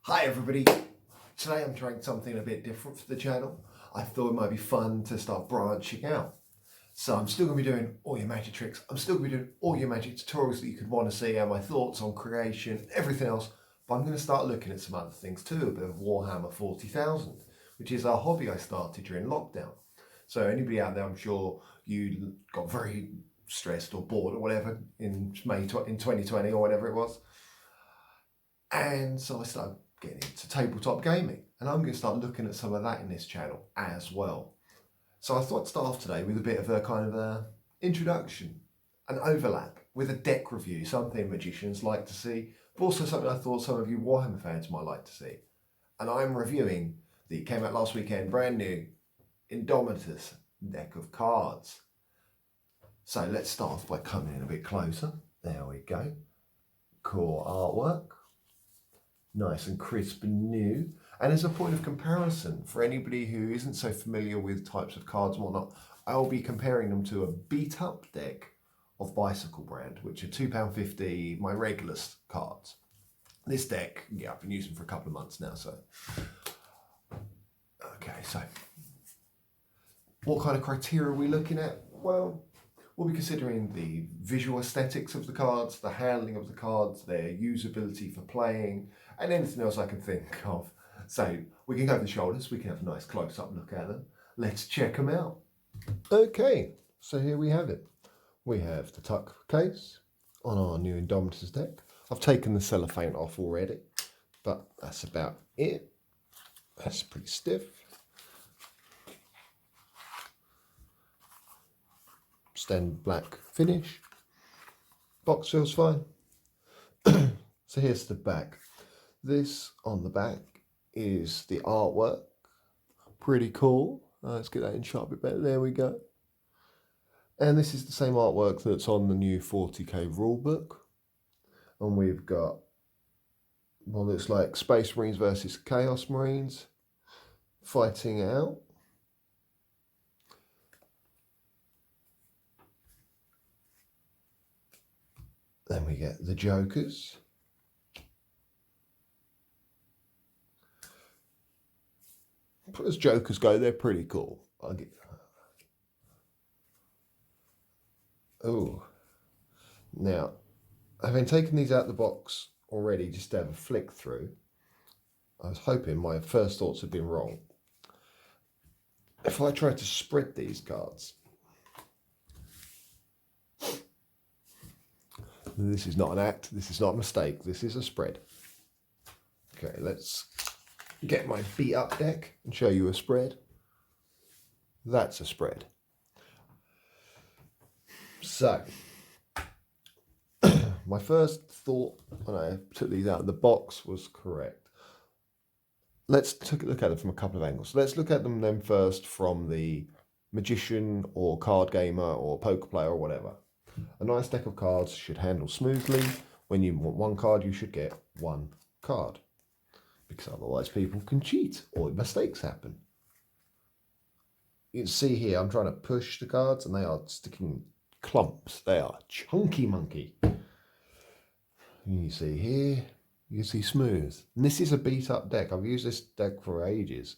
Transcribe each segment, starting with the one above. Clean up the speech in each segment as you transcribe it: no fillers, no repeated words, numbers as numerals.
Hi everybody, today I'm trying something a bit different for the channel. I thought it might be fun to start branching out. So I'm still going to be doing all your magic tricks, I'm still going to be doing all your magic tutorials that you could want to see and my thoughts on creation, everything else. But I'm going to start looking at some other things too, a bit of Warhammer 40,000, which is a hobby I started during lockdown. So anybody out there, I'm sure you got very stressed or bored or whatever in 2020 or whatever it was. And so I started getting into tabletop gaming, and I'm going to start looking at some of that in this channel as well. So I thought I'd start off today with a bit of a kind of a introduction, an overlap with a deck review, something magicians like to see, but also something I thought some of you Warhammer fans might like to see. And I'm reviewing the came out last weekend, brand new Indomitus deck of cards. So let's start off by coming in a bit closer. There we go. Core artwork. Nice and crisp and new. And as a point of comparison, for anybody who isn't so familiar with types of cards and whatnot, I'll be comparing them to a beat up deck of Bicycle brand, which are £2.50, my regular cards. This deck, yeah, I've been using for a couple of months now, so. Okay, so what kind of criteria are we looking at? Well, we'll be considering the visual aesthetics of the cards, the handling of the cards, their usability for playing, and anything else I can think of. So we can go over the shoulders, we can have a nice close-up look at them. Let's check them out. Okay, so here we have it. We have the tuck case on our new Indomitus deck. I've taken the cellophane off already, but that's about it. That's pretty stiff. Standard black finish. Box feels fine. So here's the back. This on the back is the artwork. Pretty cool. Let's get that in sharp a bit better. There we go. And this is the same artwork that's on the new 40k rulebook. And we've got what looks like Space Marines versus Chaos Marines fighting out. Then we get the Jokers. As Jokers go, they're pretty cool. Oh, now, having taken these out of the box already, just to have a flick through, I was hoping my first thoughts had been wrong. If I try to spread these cards, this is not an act, this is not a mistake, this is a spread. Okay, let's get my beat up deck and show you a spread. That's a spread. So, my first thought when I took these out of the box was correct. Let's look at them from a couple of angles. Let's look at them then first from the magician or card gamer or poker player or whatever. A nice deck of cards should handle smoothly. When you want one card, you should get one card, because otherwise people can cheat or mistakes happen. You can see here I'm trying to push the cards and they are sticking clumps. They are chunky monkey. You see here, you can see smooth. And this is a beat up deck. I've used this deck for ages.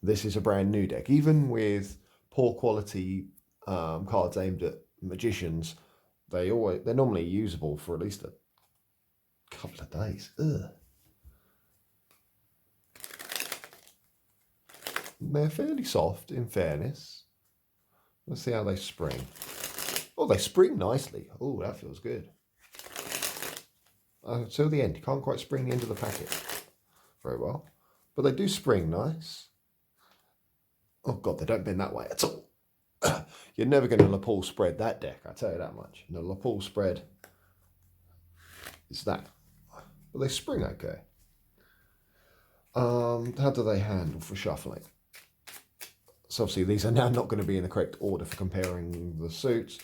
This is a brand new deck. Even with poor quality cards aimed at magicians, they're normally usable for at least a couple of days. Ugh. They're fairly soft, in fairness. Let's see how they spring. Oh, they spring nicely. Oh, that feels good. Till the end. You can't quite spring the end of the packet very well, but they do spring nice. Oh God, they don't bend that way at all. You're never going to lapel spread that deck, I tell you that much. No, lapel spread is that. But they spring okay. How do they handle for shuffling? So obviously these are now not going to be in the correct order for comparing the suits.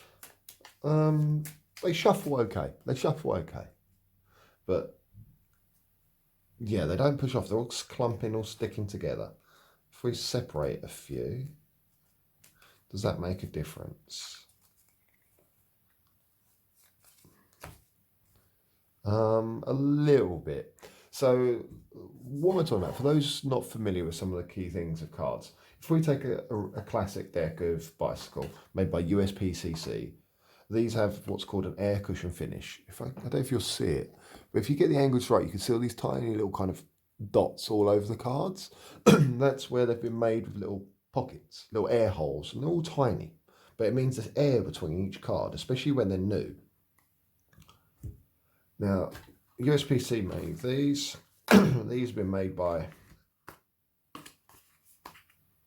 They shuffle okay. They shuffle okay. But yeah, they don't push off. They're all clumping or sticking together. If we separate a few, does that make a difference? A little bit. So what am I talking about? For those not familiar with some of the key things of cards, if we take a classic deck of Bicycle made by USPCC, these have what's called an air cushion finish. I don't know if you'll see it, but if you get the angles right, you can see all these tiny little kind of dots all over the cards. That's where they've been made with little pockets, little air holes, and they're all tiny. But it means there's air between each card, especially when they're new. Now, USPC made these. These have been made by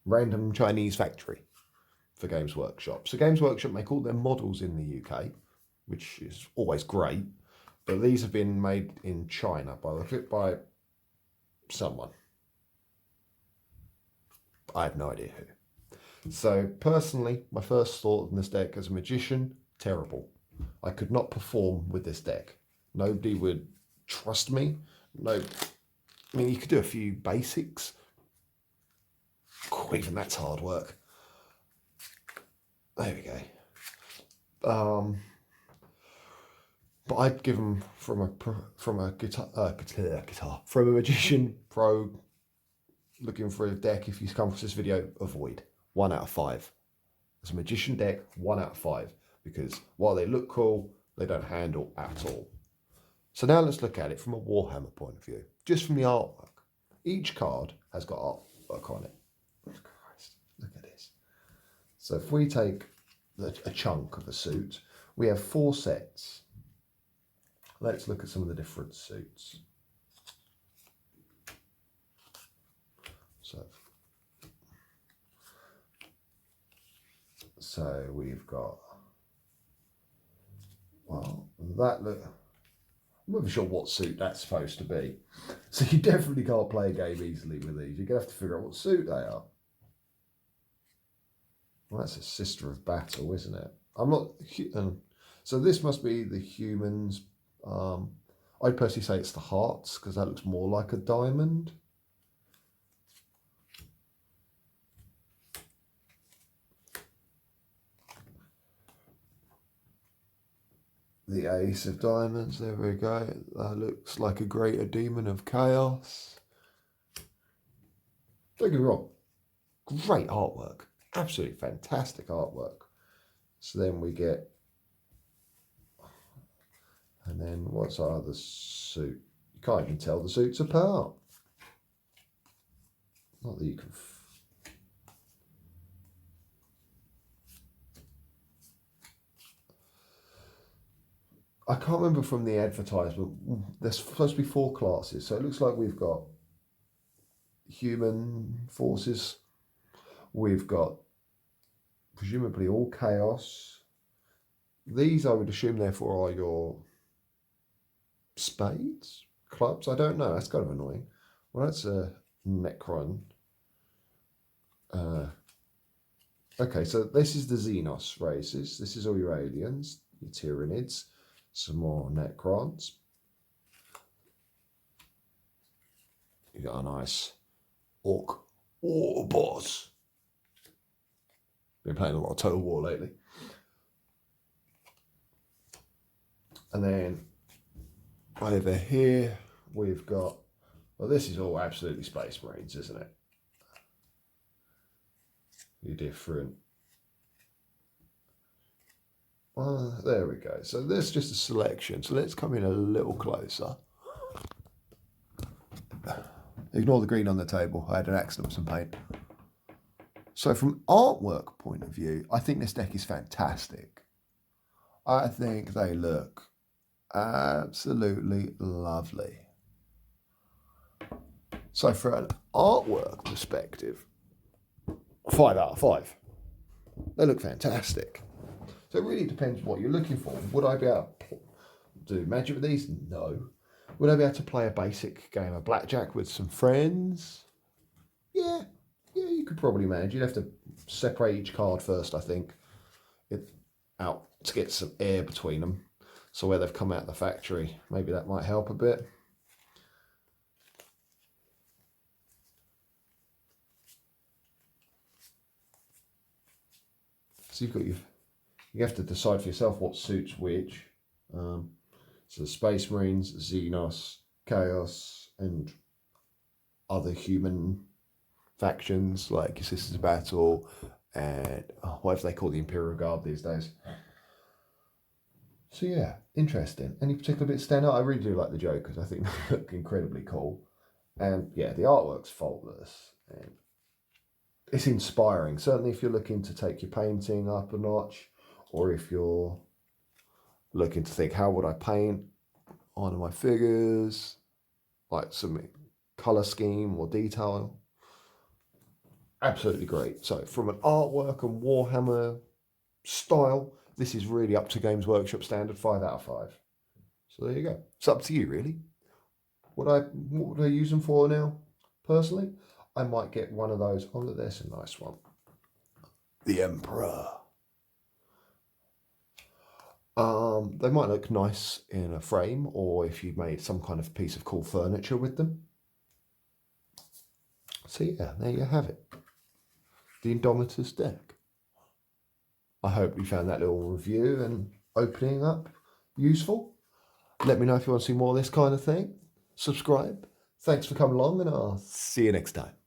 random Chinese factory for Games Workshop. So Games Workshop make all their models in the UK, which is always great. But these have been made in China by someone. I have no idea who. So personally, my first thought on this deck as a magician, terrible. I could not perform with this deck. Nobody would trust me. No, I mean, you could do a few basics. Oh, even that's hard work. There we go. But I'd give them from a magician pro looking for a deck. If you come across this video, avoid 1 out of 5. As a magician deck, 1 out of 5, because while they look cool, they don't handle at all. So now let's look at it from a Warhammer point of view, just from the artwork. Each card has got artwork on it. Christ, look at this. So if we take a chunk of a suit, we have 4 sets. Let's look at some of the different suits. So we've got, well, that look, I'm not even sure what suit that's supposed to be. So you definitely can't play a game easily with these. You're going to have to figure out what suit they are. Well, that's a Sister of Battle, isn't it? I'm not, so this must be the humans. I'd personally say it's the hearts, because that looks more like a diamond. The Ace of Diamonds, there we go. That looks like a greater demon of chaos. Don't get me wrong, great artwork, absolutely fantastic artwork. So then we get, and then what's our other suit? You can't even tell the suits apart. Not that you can. I can't remember from the advertisement, there's supposed to be 4 classes. So it looks like we've got human forces. We've got presumably all chaos. These I would assume therefore are your spades? Clubs? I don't know. That's kind of annoying. Well, that's a Necron. Okay, so this is the Xenos races. This is all your aliens, your Tyranids. Some more Necrons. You got a nice Orc War boss. Been playing a lot of Total War lately. And then over here we've got, well, this is all absolutely Space Marines, isn't it? You're different. There we go. So there's just a selection. So let's come in a little closer. Ignore the green on the table. I had an accident with some paint. So from artwork point of view, I think this deck is fantastic. I think they look absolutely lovely. So from an artwork perspective, 5 out of 5. They look fantastic. So it really depends what you're looking for. Would I be able to do magic with these? No. Would I be able to play a basic game of blackjack with some friends? Yeah, you could probably manage. You'd have to separate each card first, I think, out to get some air between them. So where they've come out of the factory, maybe that might help a bit. So you've got you have to decide for yourself what suits which. So the Space Marines, Xenos, Chaos, and other human factions like your Sisters of Battle and whatever they call the Imperial Guard these days. So yeah, interesting. Any particular bits stand out? I really do like the Jokers. I think they look incredibly cool. And yeah, the artwork's faultless. And it's inspiring. Certainly if you're looking to take your painting up a notch, or if you're looking to think, how would I paint on my figures? Like some colour scheme or detail. Absolutely great. So from an artwork and Warhammer style, this is really up to Games Workshop standard, 5 out of 5. So there you go. It's up to you, really. What would I use them for now? Personally, I might get one of those. Oh, look, there's a nice one. The Emperor. They might look nice in a frame, or if you made some kind of piece of cool furniture with them. So yeah, there you have it. The Indomitus deck. I hope you found that little review and opening up useful. Let me know if you want to see more of this kind of thing. Subscribe. Thanks for coming along, and I'll see you next time.